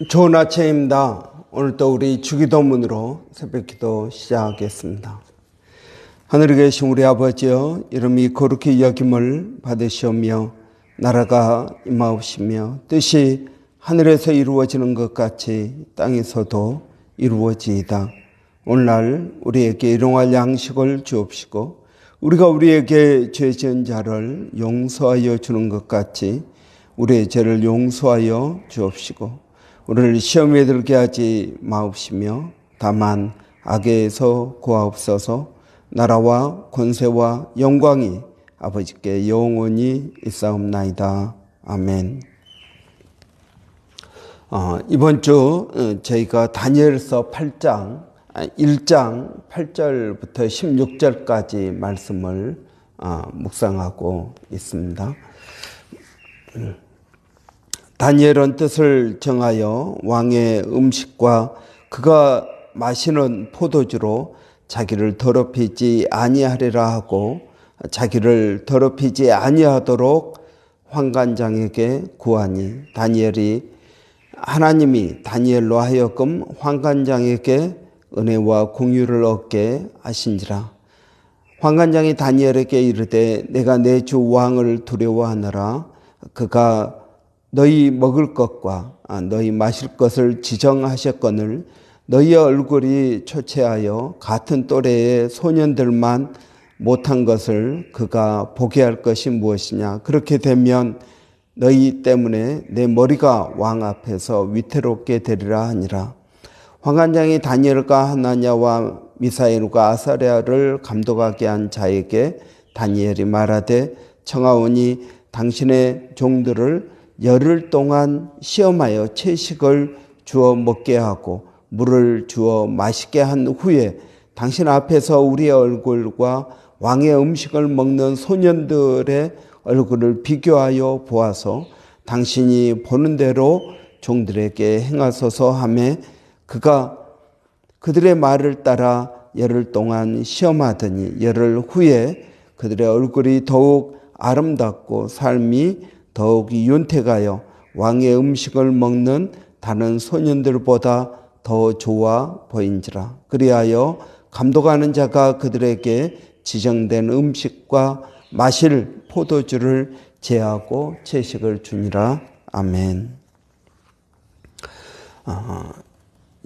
좋은 아침입니다. 오늘도 우리 주기도문으로 새벽기도 시작하겠습니다. 하늘에 계신 우리 아버지여, 이름이 거룩히 여김을 받으시오며 나라가 임하옵시며 뜻이 하늘에서 이루어지는 것 같이 땅에서도 이루어지이다. 오늘날 우리에게 일용할 양식을 주옵시고 우리가 우리에게 죄 지은 자를 용서하여 주는 것 같이 우리의 죄를 용서하여 주옵시고 우리를 시험에 들게 하지 마옵시며 다만 악에서 구하옵소서. 나라와 권세와 영광이 아버지께 영원히 있사옵나이다. 아멘. 이번 주 저희가 다니엘서 1장 8절부터 16절까지 말씀을 묵상하고 있습니다. 다니엘은 뜻을 정하여 왕의 음식과 그가 마시는 포도주로 자기를 더럽히지 아니하리라 하고 자기를 더럽히지 아니하도록 환관장에게 구하니 다니엘이 하나님이 다니엘로 하여금 환관장에게 은혜와 공유를 얻게 하신지라. 환관장이 다니엘에게 이르되 내가 내 주 왕을 두려워하느라 그가 너희 먹을 것과 너희 마실 것을 지정하셨거늘 너희의 얼굴이 초췌하여 같은 또래의 소년들만 못한 것을 그가 보게 할 것이 무엇이냐. 그렇게 되면 너희 때문에 내 머리가 왕 앞에서 위태롭게 되리라 하니라. 환관장이 다니엘과 하나냐와 미사엘과 아사랴를 감독하게 한 자에게 다니엘이 말하되 청하오니 당신의 종들을 열흘 동안 시험하여 채식을 주어 먹게 하고 물을 주어 마시게 한 후에 당신 앞에서 우리의 얼굴과 왕의 음식을 먹는 소년들의 얼굴을 비교하여 보아서 당신이 보는 대로 종들에게 행하소서 하며 그가 그들의 말을 따라 열흘 동안 시험하더니 열흘 후에 그들의 얼굴이 더욱 아름답고 삶이 더욱 윤택하여 왕의 음식을 먹는 다른 소년들보다 더 좋아 보인지라. 그리하여 감독하는 자가 그들에게 지정된 음식과 마실 포도주를 제하고 채식을 주니라. 아멘.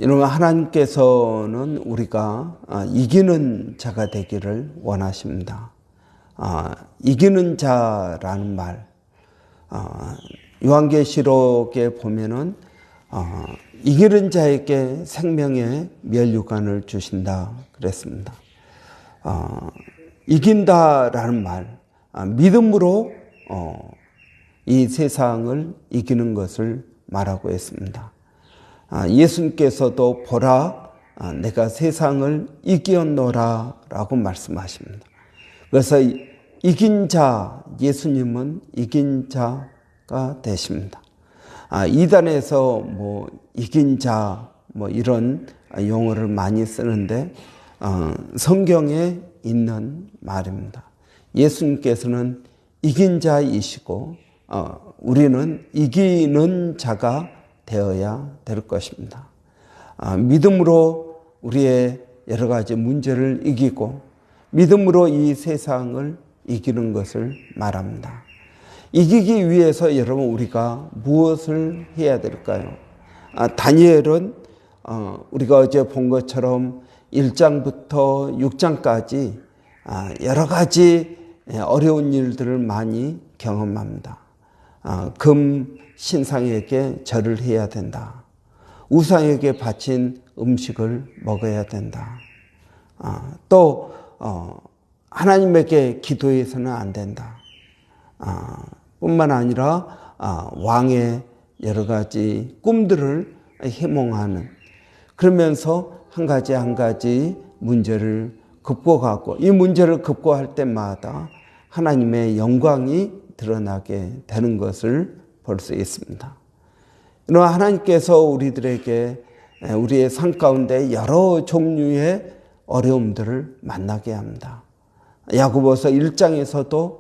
여러분, 하나님께서는 우리가 이기는 자가 되기를 원하십니다. 이기는 자라는 말, 요한계시록에 보면은 이기는 자에게 생명의 면류관을 주신다 그랬습니다. 이긴다라는 말, 믿음으로 이 세상을 이기는 것을 말하고 있습니다. 예수님께서도 보라 내가 세상을 이기었노라 라고 말씀하십니다. 그래서 이긴 자, 예수님은 이긴 자가 되십니다. 이단에서 이긴 자, 이런 용어를 많이 쓰는데, 성경에 있는 말입니다. 예수님께서는 이긴 자이시고, 우리는 이기는 자가 되어야 될 것입니다. 믿음으로 우리의 여러 가지 문제를 이기고, 믿음으로 이 세상을 이기는 것을 말합니다. 이기기 위해서 여러분 우리가 무엇을 해야 될까요? 다니엘은 우리가 어제 본 것처럼 1장부터 6장까지 여러 가지 어려운 일들을 많이 경험합니다. 금 신상에게 절을 해야 된다. 우상에게 바친 음식을 먹어야 된다. 또 하나님에게 기도해서는 안 된다. 뿐만 아니라 왕의 여러 가지 꿈들을 희몽하는, 그러면서 한 가지 한 가지 문제를 극복하고 이 문제를 극복할 때마다 하나님의 영광이 드러나게 되는 것을 볼 수 있습니다. 그러나 하나님께서 우리들에게 우리의 삶 가운데 여러 종류의 어려움들을 만나게 합니다. 야고보서 1장에서도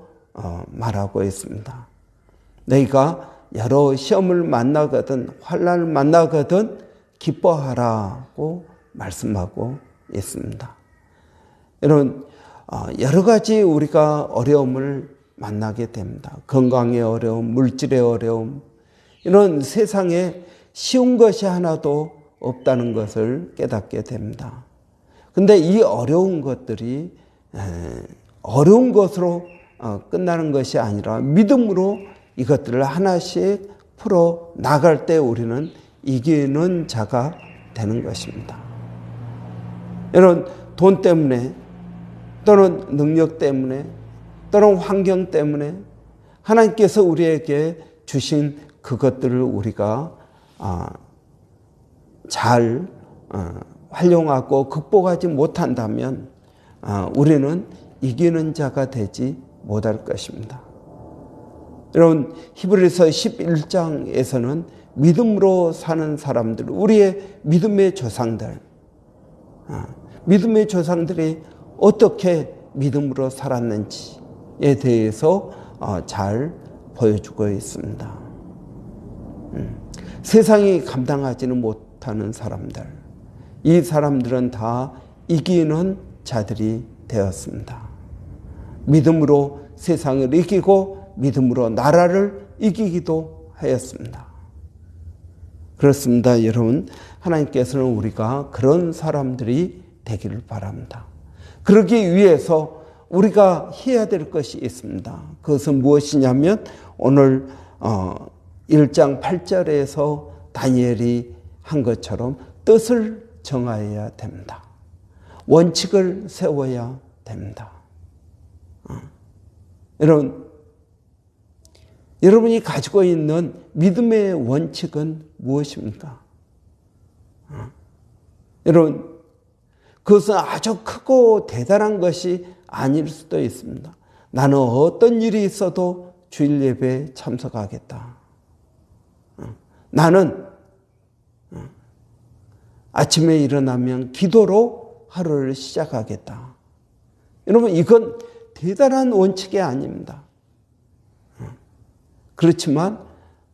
말하고 있습니다. 너희가 여러 시험을 만나거든 환난을 만나거든 기뻐하라고 말씀하고 있습니다. 여러분, 여러 가지 우리가 어려움을 만나게 됩니다. 건강의 어려움, 물질의 어려움, 이런 세상에 쉬운 것이 하나도 없다는 것을 깨닫게 됩니다. 근데 이 어려운 것들이 어려운 것으로 끝나는 것이 아니라 믿음으로 이것들을 하나씩 풀어 나갈 때 우리는 이기는 자가 되는 것입니다. 여러분, 돈 때문에 또는 능력 때문에 또는 환경 때문에 하나님께서 우리에게 주신 그것들을 우리가 잘 활용하고 극복하지 못한다면 우리는 이기는 자가 되지 못할 것입니다. 여러분, 히브리서 11장에서는 믿음으로 사는 사람들, 우리의 믿음의 조상들, 믿음의 조상들이 어떻게 믿음으로 살았는지에 대해서 잘 보여주고 있습니다. 세상이 감당하지는 못하는 사람들, 이 사람들은 다 이기는 자들이 되었습니다. 믿음으로 세상을 이기고 믿음으로 나라를 이기기도 하였습니다. 그렇습니다. 여러분, 하나님께서는 우리가 그런 사람들이 되기를 바랍니다. 그러기 위해서 우리가 해야 될 것이 있습니다. 그것은 무엇이냐면 오늘 1장 8절에서 다니엘이 한 것처럼 뜻을 정하여야 됩니다. 원칙을 세워야 됩니다. 여러분이 가지고 있는 믿음의 원칙은 무엇입니까? 여러분, 그것은 아주 크고 대단한 것이 아닐 수도 있습니다. 나는 어떤 일이 있어도 주일 예배에 참석하겠다. 나는 아침에 일어나면 기도로 하루를 시작하겠다. 여러분, 이건 대단한 원칙이 아닙니다. 그렇지만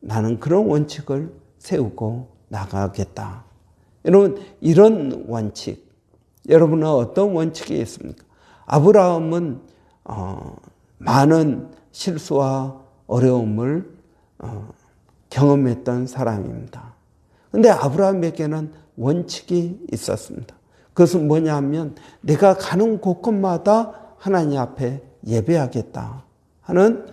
나는 그런 원칙을 세우고 나가겠다. 여러분, 이런 원칙, 여러분은 어떤 원칙이 있습니까? 아브라함은 많은 실수와 어려움을 경험했던 사람입니다. 그런데 아브라함에게는 원칙이 있었습니다. 그것은 뭐냐 하면 내가 가는 곳곳마다 하나님 앞에 예배하겠다 하는,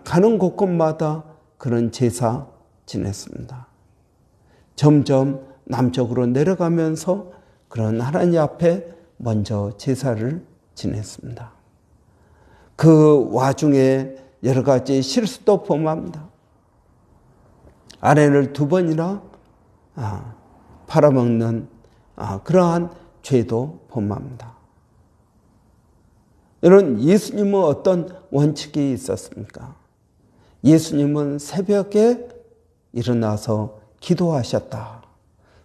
가는 곳곳마다 그런 제사 지냈습니다. 점점 남쪽으로 내려가면서 그런 하나님 앞에 먼저 제사를 지냈습니다. 그 와중에 여러 가지 실수도 범합니다. 아내를 2번이나 팔아먹는 그러한 죄도 범합니다. 여러분, 예수님은 어떤 원칙이 있었습니까? 예수님은 새벽에 일어나서 기도하셨다.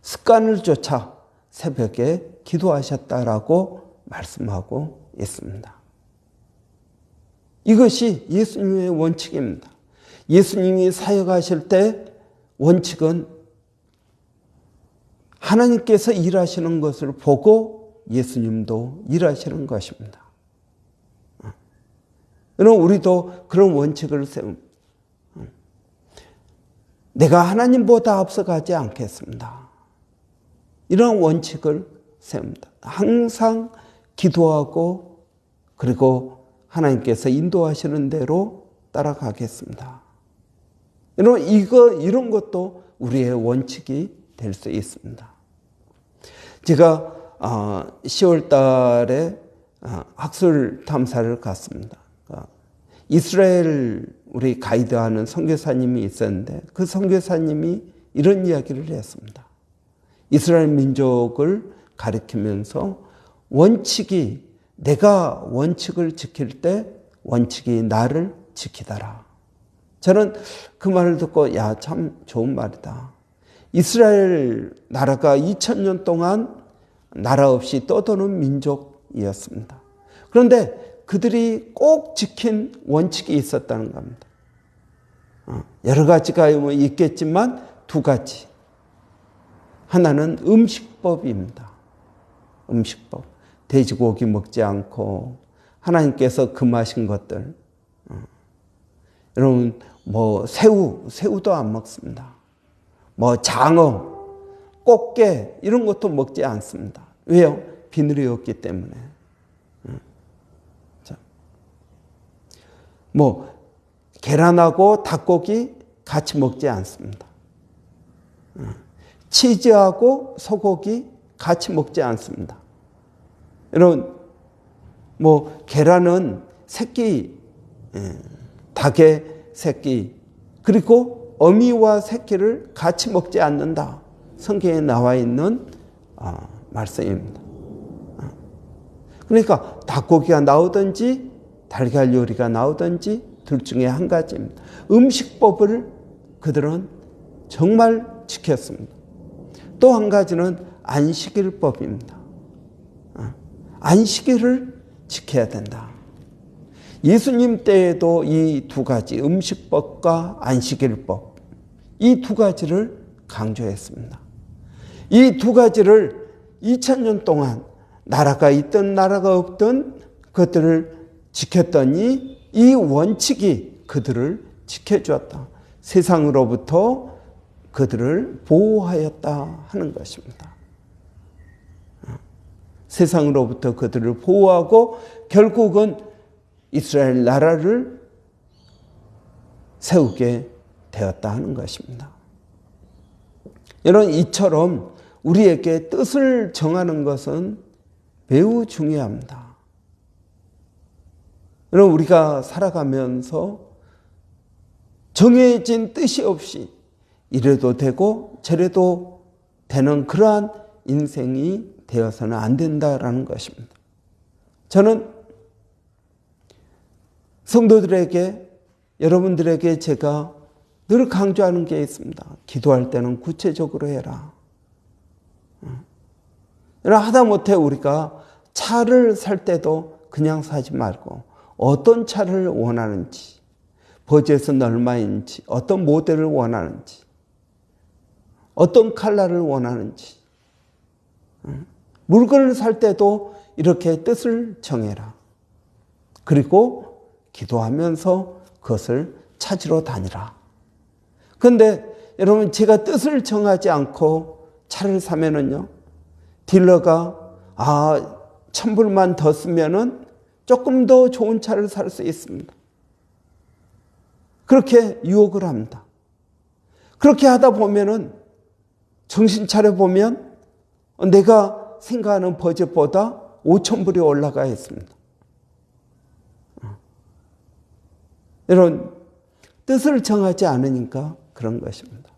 습관을 쫓아 새벽에 기도하셨다라고 말씀하고 있습니다. 이것이 예수님의 원칙입니다. 예수님이 사역하실 때 원칙은 하나님께서 일하시는 것을 보고 예수님도 일하시는 것입니다. 그럼 우리도 그런 원칙을 세웁니다. 내가 하나님보다 앞서가지 않겠습니다. 이런 원칙을 세웁니다. 항상 기도하고 그리고 하나님께서 인도하시는 대로 따라가겠습니다. 여러분, 이런 것도 우리의 원칙이 될 수 있습니다. 제가 10월 달에 학술 탐사를 갔습니다. 이스라엘 우리 가이드하는 선교사님이 있었는데 그 선교사님이 이런 이야기를 했습니다. 이스라엘 민족을 가리키면서 원칙이, 내가 원칙을 지킬 때 원칙이 나를 지키더라. 저는 그 말을 듣고 야, 참 좋은 말이다. 이스라엘 나라가 2000년 동안 나라 없이 떠도는 민족이었습니다. 그런데 그들이 꼭 지킨 원칙이 있었다는 겁니다. 여러 가지가 있겠지만 두 가지. 하나는 음식법입니다. 음식법. 돼지고기 먹지 않고 하나님께서 금하신 것들. 여러분 새우도 안 먹습니다. 장어, 꽃게 이런 것도 먹지 않습니다. 왜요? 비늘이 없기 때문에. 계란하고 닭고기 같이 먹지 않습니다. 치즈하고 소고기 같이 먹지 않습니다. 여러분, 계란은 새끼, 닭의 새끼, 그리고 어미와 새끼를 같이 먹지 않는다. 성경에 나와 있는 말씀입니다. 그러니까 닭고기가 나오든지 달걀 요리가 나오든지 둘 중에 한 가지입니다. 음식법을 그들은 정말 지켰습니다. 또 한 가지는 안식일법입니다. 안식일을 지켜야 된다. 예수님 때에도 이 두 가지, 음식법과 안식일법, 이 두 가지를 강조했습니다. 이 두 가지를 2000년 동안 나라가 있든 나라가 없든 그것들을 지켰더니 이 원칙이 그들을 지켜주었다. 세상으로부터 그들을 보호하였다 하는 것입니다. 세상으로부터 그들을 보호하고 결국은 이스라엘 나라를 세우게 되었다 하는 것입니다. 여러분, 이처럼 우리에게 뜻을 정하는 것은 매우 중요합니다. 여러분, 우리가 살아가면서 정해진 뜻이 없이 이래도 되고 저래도 되는 그러한 인생이 되어서는 안 된다라는 것입니다. 저는 성도들에게, 여러분들에게 제가 늘 강조하는 게 있습니다. 기도할 때는 구체적으로 해라. 하다못해 우리가 차를 살 때도 그냥 사지 말고 어떤 차를 원하는지, 버젯은 얼마인지, 어떤 모델을 원하는지, 어떤 컬러를 원하는지, 물건을 살 때도 이렇게 뜻을 정해라. 그리고 기도하면서 그것을 찾으러 다니라. 그런데 여러분, 제가 뜻을 정하지 않고 차를 사면은요, 딜러가 1,000불만 더 쓰면은 조금 더 좋은 차를 살 수 있습니다. 그렇게 유혹을 합니다. 그렇게 하다 보면은 정신 차려 보면 내가 생각하는 버젯보다 5,000불이 올라가 있습니다. 여러분, 뜻을 정하지 않으니까 그런 것입니다.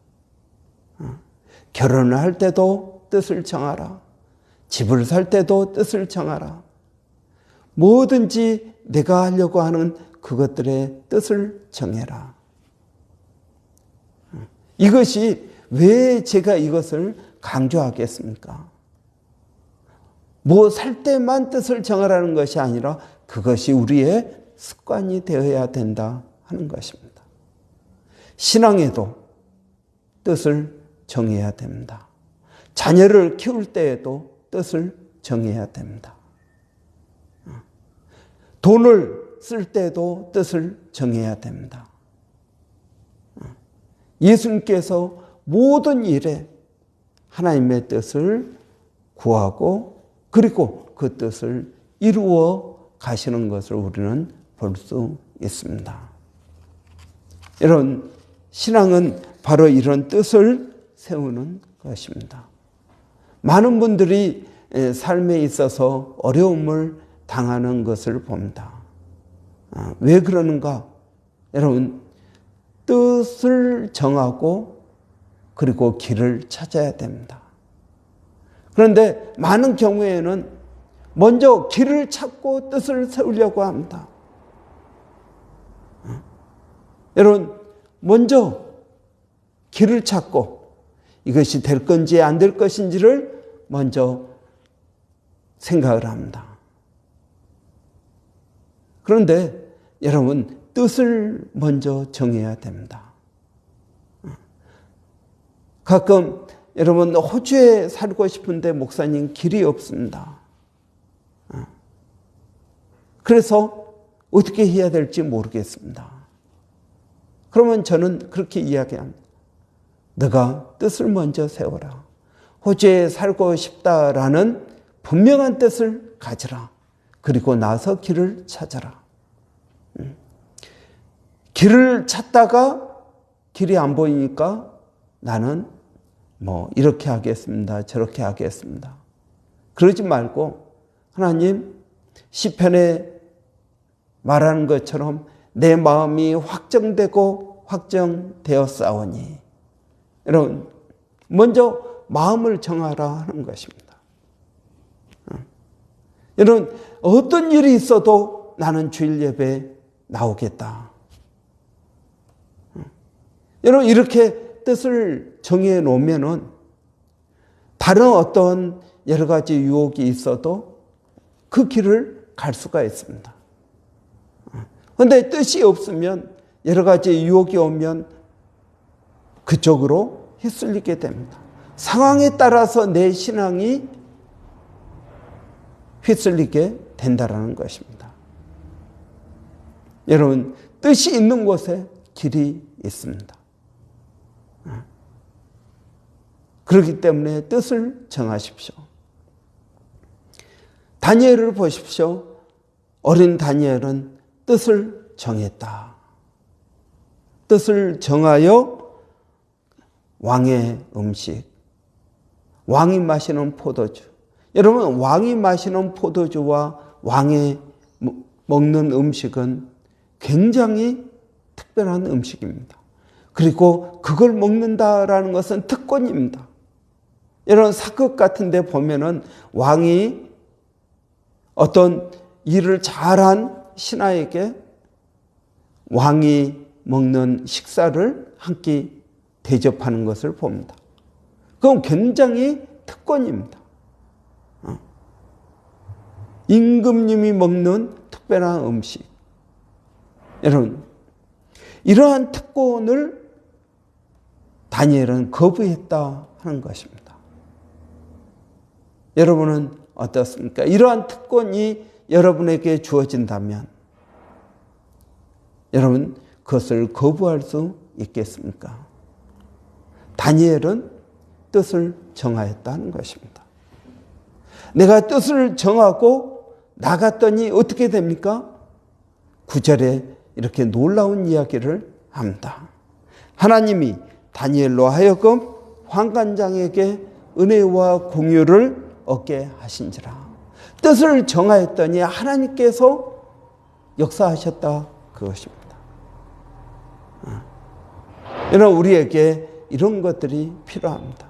결혼을 할 때도 뜻을 정하라. 집을 살 때도 뜻을 정하라. 뭐든지 내가 하려고 하는 그것들의 뜻을 정해라. 이것이 왜 제가 이것을 강조하겠습니까? 살 때만 뜻을 정하라는 것이 아니라 그것이 우리의 습관이 되어야 된다 하는 것입니다. 신앙에도 뜻을 정해야 됩니다. 자녀를 키울 때에도 뜻을 정해야 됩니다. 돈을 쓸 때도 뜻을 정해야 됩니다. 예수님께서 모든 일에 하나님의 뜻을 구하고 그리고 그 뜻을 이루어 가시는 것을 우리는 볼 수 있습니다. 여러분, 신앙은 바로 이런 뜻을 세우는 것입니다. 많은 분들이 삶에 있어서 어려움을 당하는 것을 봅니다. 왜 그러는가? 여러분, 뜻을 정하고 그리고 길을 찾아야 됩니다. 그런데 많은 경우에는 먼저 길을 찾고 뜻을 세우려고 합니다. 여러분, 먼저 길을 찾고 이것이 될 건지 안 될 것인지를 먼저 생각을 합니다. 그런데 여러분, 뜻을 먼저 정해야 됩니다. 가끔 여러분 호주에 살고 싶은데 목사님 길이 없습니다. 그래서 어떻게 해야 될지 모르겠습니다. 그러면 저는 그렇게 이야기합니다. 너가 뜻을 먼저 세워라. 호주에 살고 싶다라는 분명한 뜻을 가지라. 그리고 나서 길을 찾아라. 길을 찾다가 길이 안 보이니까 나는 이렇게 하겠습니다. 저렇게 하겠습니다. 그러지 말고 하나님 시편에 말하는 것처럼 내 마음이 확정되고 확정되었사오니. 여러분 먼저 마음을 정하라 하는 것입니다. 여러분 어떤 일이 있어도 나는 주일 예배에 나오겠다. 여러분 이렇게 뜻을 정해 놓으면은 다른 어떤 여러 가지 유혹이 있어도 그 길을 갈 수가 있습니다. 그런데 뜻이 없으면 여러 가지 유혹이 오면 그쪽으로 휩쓸리게 됩니다. 상황에 따라서 내 신앙이 휩쓸리게 된다는 것입니다. 여러분 뜻이 있는 곳에 길이 있습니다. 그렇기 때문에 뜻을 정하십시오. 다니엘을 보십시오. 어린 다니엘은 뜻을 정했다. 뜻을 정하여 왕의 음식, 왕이 마시는 포도주. 여러분 왕이 마시는 포도주와 왕이 먹는 음식은 굉장히 특별한 음식입니다. 그리고 그걸 먹는다라는 것은 특권입니다. 여러분 사극 같은 데 보면은 왕이 어떤 일을 잘한 신하에게 왕이 먹는 식사를 한 끼 대접하는 것을 봅니다. 그건 굉장히 특권입니다. 임금님이 먹는 특별한 음식. 여러분 이러한 특권을 다니엘은 거부했다 하는 것입니다. 여러분은 어떻습니까? 이러한 특권이 여러분에게 주어진다면 여러분 그것을 거부할 수 있겠습니까? 다니엘은 뜻을 정하였다는 것입니다. 내가 뜻을 정하고 나갔더니 어떻게 됩니까? 9절에 이렇게 놀라운 이야기를 합니다. 하나님이 다니엘로 하여금 환관장에게 은혜와 공유를 얻게 하신지라. 뜻을 정하였더니 하나님께서 역사하셨다 그것입니다. 여러분 우리에게 이런 것들이 필요합니다.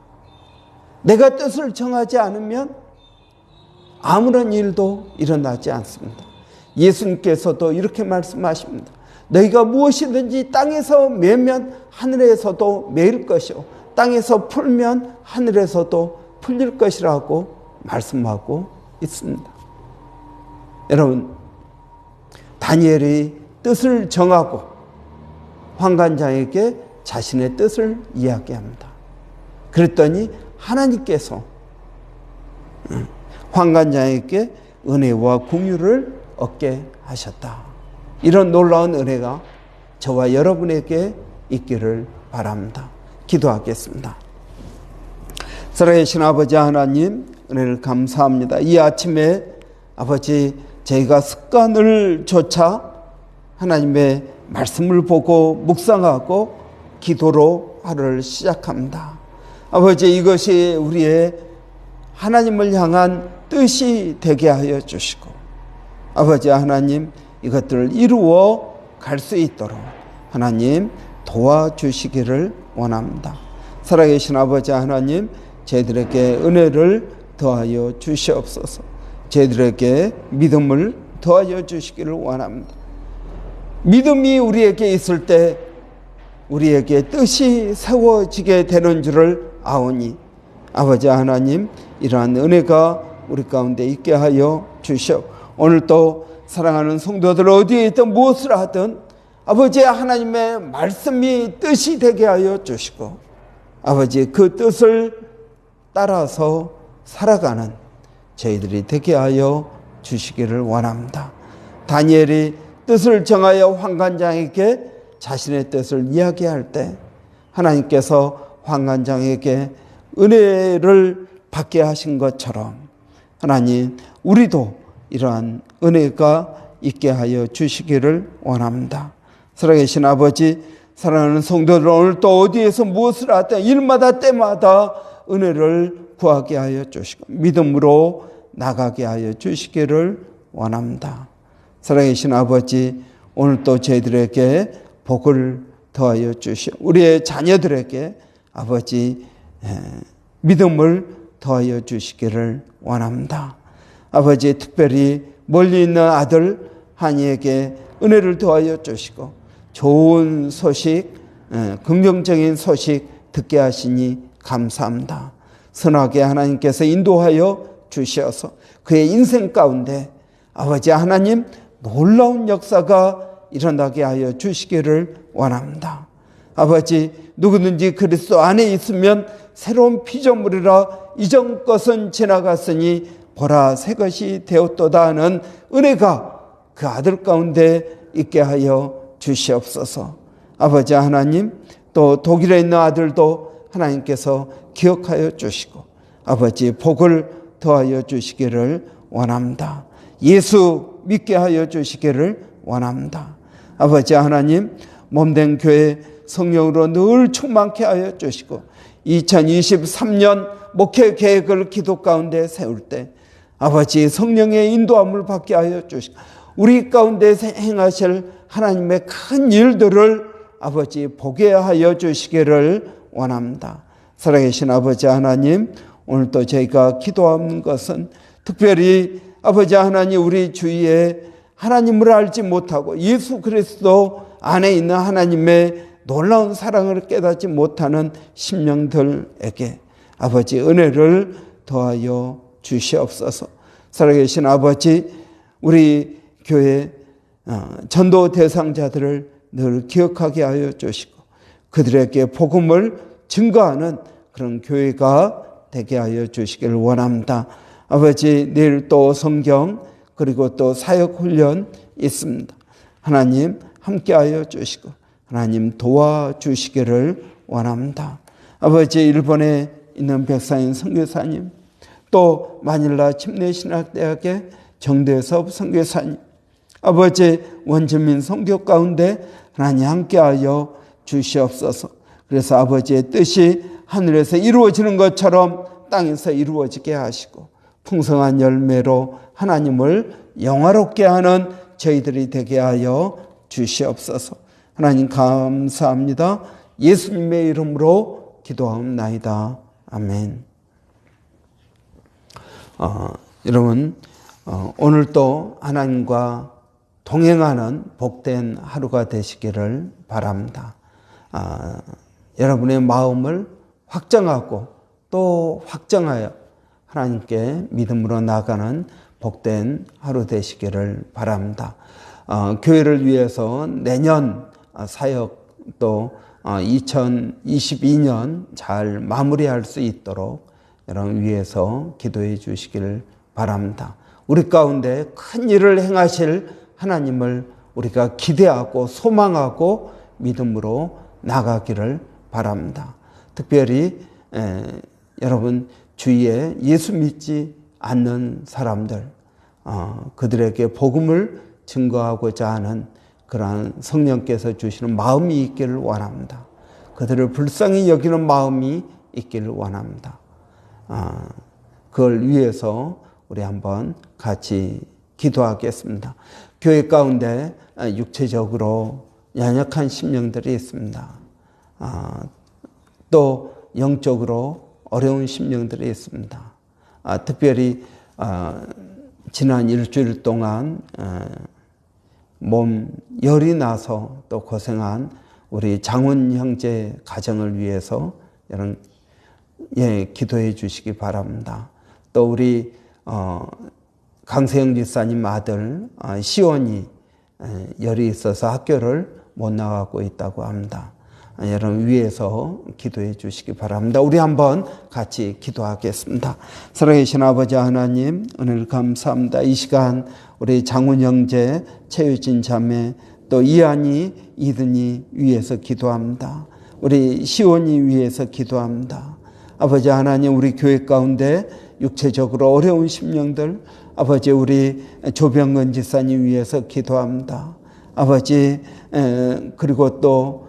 내가 뜻을 정하지 않으면 아무런 일도 일어나지 않습니다. 예수님께서도 이렇게 말씀하십니다. 너희가 무엇이든지 땅에서 매면 하늘에서도 매일 것이요 땅에서 풀면 하늘에서도 풀릴 것이라고 말씀하고 있습니다. 여러분 다니엘이 뜻을 정하고 환관장에게 자신의 뜻을 이야기합니다. 그랬더니 하나님께서 환관장에게 은혜와 공유를 얻게 하셨다. 이런 놀라운 은혜가 저와 여러분에게 있기를 바랍니다. 기도하겠습니다. 살아계신 아버지 하나님 은혜를 감사합니다. 이 아침에 아버지 저희가 습관을 조차 하나님의 말씀을 보고 묵상하고 기도로 하루를 시작합니다. 아버지 이것이 우리의 하나님을 향한 뜻이 되게 하여 주시고 아버지 하나님 이것들을 이루어 갈 수 있도록 하나님 도와주시기를 원합니다. 살아계신 아버지 하나님 저희들에게 은혜를 더하여 주시옵소서. 저희들에게 믿음을 더하여 주시기를 원합니다. 믿음이 우리에게 있을 때 우리에게 뜻이 세워지게 되는 줄을 아오니 아버지 하나님 이러한 은혜가 우리 가운데 있게 하여 주시오. 오늘도 사랑하는 성도들 어디에 있든 무엇을 하든 아버지 하나님의 말씀이 뜻이 되게 하여 주시고 아버지 그 뜻을 따라서 살아가는 저희들이 되게 하여 주시기를 원합니다. 다니엘이 뜻을 정하여 환관장에게 자신의 뜻을 이야기할 때 하나님께서 환관장에게 은혜를 받게 하신 것처럼 하나님 우리도 이러한 은혜가 있게 하여 주시기를 원합니다. 살아계신 아버지, 사랑하는 성도들, 오늘 또 어디에서 무엇을 하든 일마다 때마다 은혜를 구하게 하여 주시고 믿음으로 나가게 하여 주시기를 원합니다. 살아계신 아버지, 오늘 또 저희들에게 복을 더하여 주시고 우리의 자녀들에게 아버지 믿음을 더하여 주시기를 원합니다. 아버지, 특별히 멀리 있는 아들 한이에게 은혜를 더하여 주시고 좋은 소식, 긍정적인 소식 듣게 하시니 감사합니다. 선하게 하나님께서 인도하여 주셔서 그의 인생 가운데 아버지 하나님 놀라운 역사가 일어나게 하여 주시기를 원합니다. 아버지, 누구든지 그리스도 안에 있으면 새로운 피조물이라 이전 것은 지나갔으니 보라 새 것이 되었도다 하는 은혜가 그 아들 가운데 있게 하여 주시옵소서. 아버지 하나님, 또 독일에 있는 아들도 하나님께서 기억하여 주시고 아버지 복을 더하여 주시기를 원합니다. 예수 믿게 하여 주시기를 원합니다. 아버지 하나님, 몸된 교회 성령으로 늘 충만케 하여 주시고 2023년 목회 계획을 기도 가운데 세울 때 아버지 성령의 인도함을 받게 하여 주시고 우리 가운데 행하실 하나님의 큰 일들을 아버지 보게 하여 주시기를 원합니다. 살아계신 아버지 하나님, 오늘도 저희가 기도하는 것은 특별히 아버지 하나님 우리 주위에 하나님을 알지 못하고 예수 그리스도 안에 있는 하나님의 놀라운 사랑을 깨닫지 못하는 심령들에게 아버지 은혜를 더하여 주시옵소서. 살아계신 아버지, 우리 교회 전도 대상자들을 늘 기억하게 하여 주시고 그들에게 복음을 증거하는 그런 교회가 되게 하여 주시기를 원합니다. 아버지, 내일 또 성경 그리고 또 사역 훈련 있습니다. 하나님 함께하여 주시고 하나님 도와주시기를 원합니다. 아버지, 일본에 있는 백사인 선교사님, 또 마닐라 침례신학대학의 정대섭 선교사님, 아버지 원주민 선교 가운데 하나님 함께하여 주시옵소서. 그래서 아버지의 뜻이 하늘에서 이루어지는 것처럼 땅에서 이루어지게 하시고 풍성한 열매로 하나님을 영화롭게 하는 저희들이 되게 하여 주시옵소서. 하나님 감사합니다. 예수님의 이름으로 기도하옵나이다. 아멘. 여러분, 오늘도 하나님과 동행하는 복된 하루가 되시기를 바랍니다. 여러분의 마음을 확정하고 또 확정하여 하나님께 믿음으로 나가는 복된 하루 되시기를 바랍니다. 교회를 위해서 내년 사역 또 2022년 잘 마무리할 수 있도록 여러분 위해서 기도해 주시기를 바랍니다. 우리 가운데 큰 일을 행하실 하나님을 우리가 기대하고 소망하고 믿음으로 나가기를 바랍니다. 특별히 여러분 주위에 예수 믿지 않는 사람들, 그들에게 복음을 증거하고자 하는 그러한 성령께서 주시는 마음이 있기를 원합니다. 그들을 불쌍히 여기는 마음이 있기를 원합니다. 그걸 위해서 우리 한번 같이 기도하겠습니다. 교회 가운데 육체적으로 연약한 심령들이 있습니다. 또 영적으로 어려운 심령들이 있습니다. 특별히 지난 일주일 동안 몸 열이 나서 또 고생한 우리 장훈 형제 가정을 위해서 여러분 기도해 주시기 바랍니다. 또 우리 강세영 집사님 아들 시원이 열이 있어서 학교를 못 나가고 있다고 합니다. 여러분 위해서 기도해 주시기 바랍니다. 우리 한번 같이 기도하겠습니다. 살아계신 아버지 하나님, 은혜를 감사합니다. 이 시간 우리 장훈 형제, 최유진 자매, 또 이한이, 이든이 위해서 기도합니다. 우리 시온이 위해서 기도합니다. 아버지 하나님, 우리 교회 가운데 육체적으로 어려운 심령들, 아버지 우리 조병근 지사님 위해서 기도합니다. 아버지 그리고 또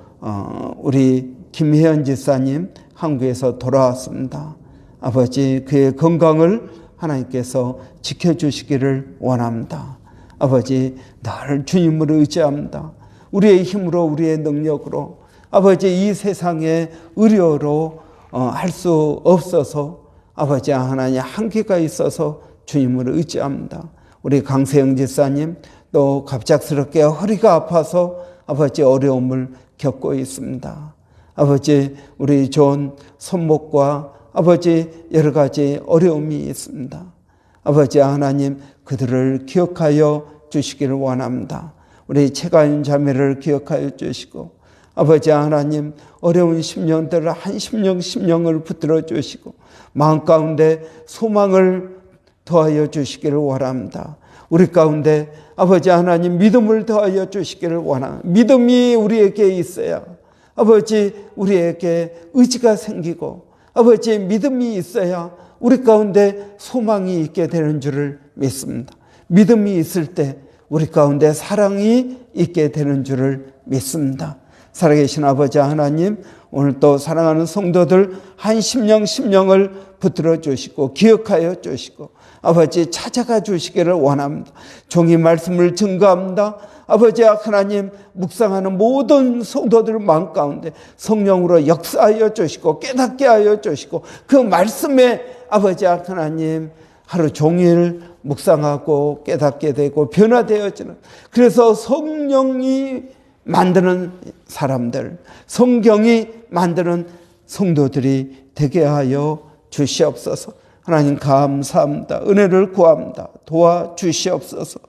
우리 김혜연 지사님 한국에서 돌아왔습니다. 아버지 그의 건강을 하나님께서 지켜주시기를 원합니다. 아버지 늘 주님을 의지합니다. 우리의 힘으로 우리의 능력으로 아버지 이 세상의 의료로 할 수 없어서 아버지 하나님 한계가 있어서 주님을 의지합니다. 우리 강세영 지사님 또 갑작스럽게 허리가 아파서 아버지 어려움을 겪고 있습니다. 아버지 우리 좋은 손목과 아버지 여러 가지 어려움이 있습니다. 아버지 하나님 그들을 기억하여 주시기를 원합니다. 우리 최가윤 자매를 기억하여 주시고 아버지 하나님 어려운 심령들을 한 심령을 붙들어 주시고 마음 가운데 소망을 더하여 주시기를 원합니다. 우리 가운데 아버지 하나님 믿음을 더하여 주시기를 원합니다. 믿음이 우리에게 있어야 아버지 우리에게 의지가 생기고 아버지 믿음이 있어야 우리 가운데 소망이 있게 되는 줄을 믿습니다. 믿음이 있을 때 우리 가운데 사랑이 있게 되는 줄을 믿습니다. 살아계신 아버지 하나님, 오늘 또 사랑하는 성도들 한 심령을 붙들어 주시고 기억하여 주시고 아버지 찾아가 주시기를 원합니다. 종이 말씀을 증거합니다. 아버지 하나님 묵상하는 모든 성도들 마음 가운데 성령으로 역사하여 주시고 깨닫게 하여 주시고 그 말씀에 아버지 하나님 하루 종일 묵상하고 깨닫게 되고 변화되어지는, 그래서 성령이 만드는 사람들, 성경이 만드는 성도들이 되게 하여 주시옵소서. 하나님 감사합니다. 은혜를 구합니다. 도와주시옵소서.